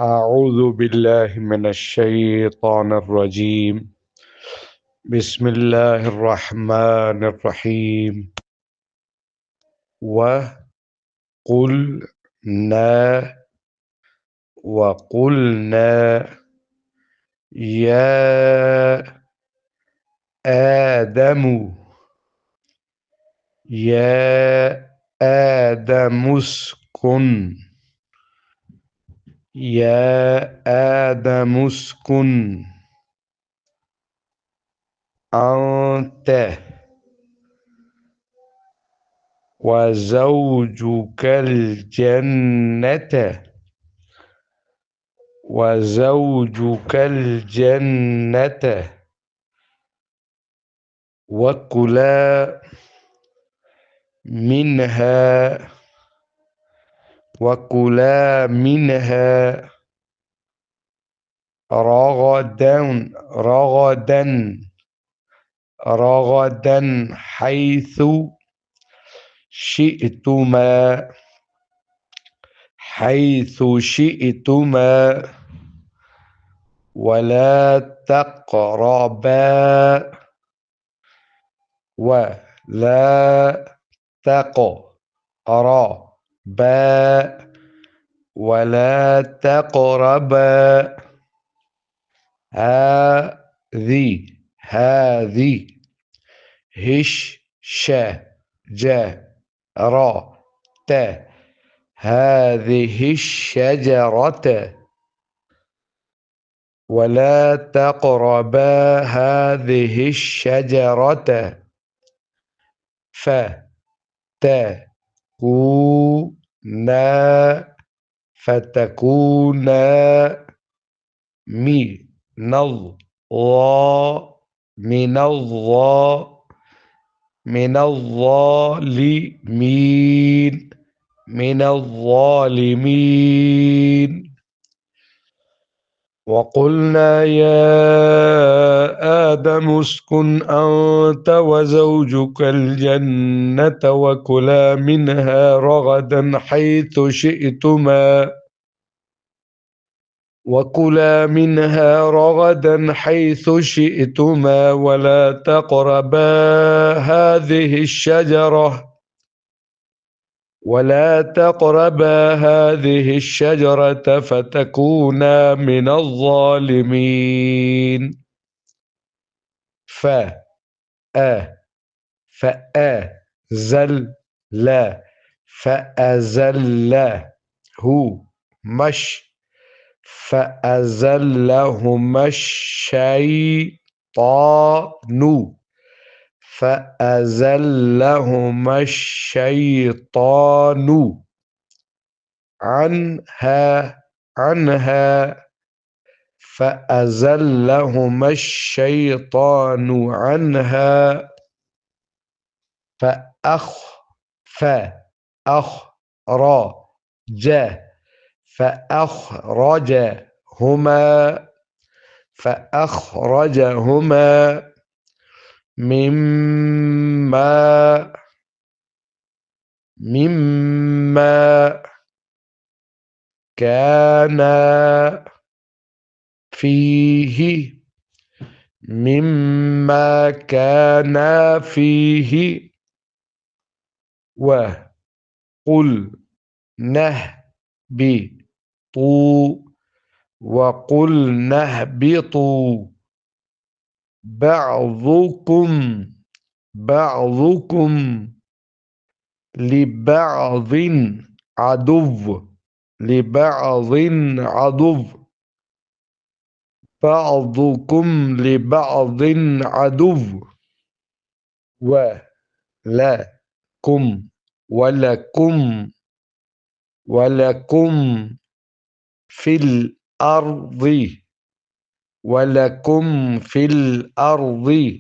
أعوذ بالله من الشيطان الرجيم. بسم الله الرحمن الرحيم. وقلنا يا آدم يا آدم اسكن أنت وزوجك الجنة وكلا منها رغدا حيث شئتما ولا تقربا ولا تقربا هذه هذه الشجرة ولا تقربا هذه الشجرة فتكونا من الظالمين. وقلنا يا آدم اسكن أنت وزوجك الجنة وكلا منها رغدا حيث شئتما ولا تقربا هذه الشجرة فتكونا من الظالمين. فأزلهما الشيطان عنها فأخرجهما مما كانا فيه وقلنا اهبطوا بعضكم لبعض عدو ولكم في الأرض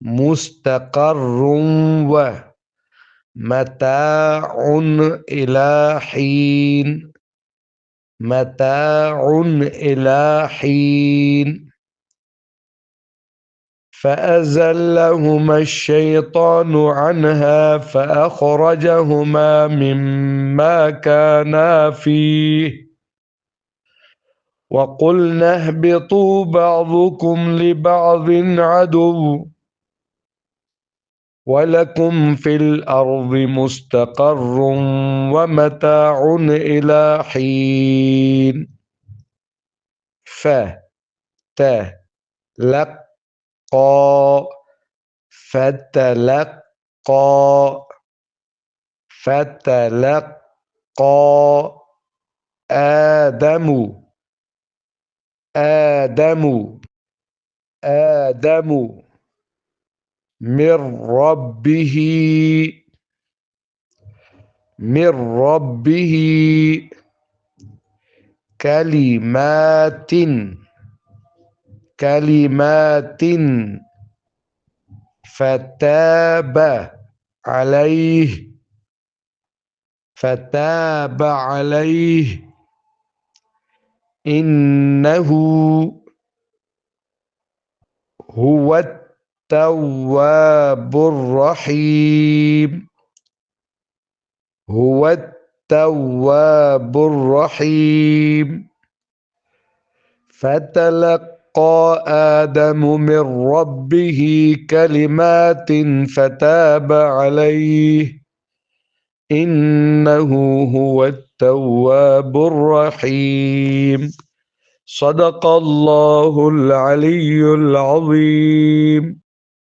مستقر ومتاع إلى حين. فأزلهما الشيطان عنها فأخرجهما مما كانا فيه وقلنا اهبطوا بعضكم لبعض عدو ولكم في الأرض مستقر ومتاع إلى حين فتلقى فتلقى آدم من ربه كلمات فتاب عليه إنه هو التواب الرحيم فتلقى آدم من ربه كلمات فتاب عليه إنه هو التواب الرحيم. صدق الله العلي العظيم.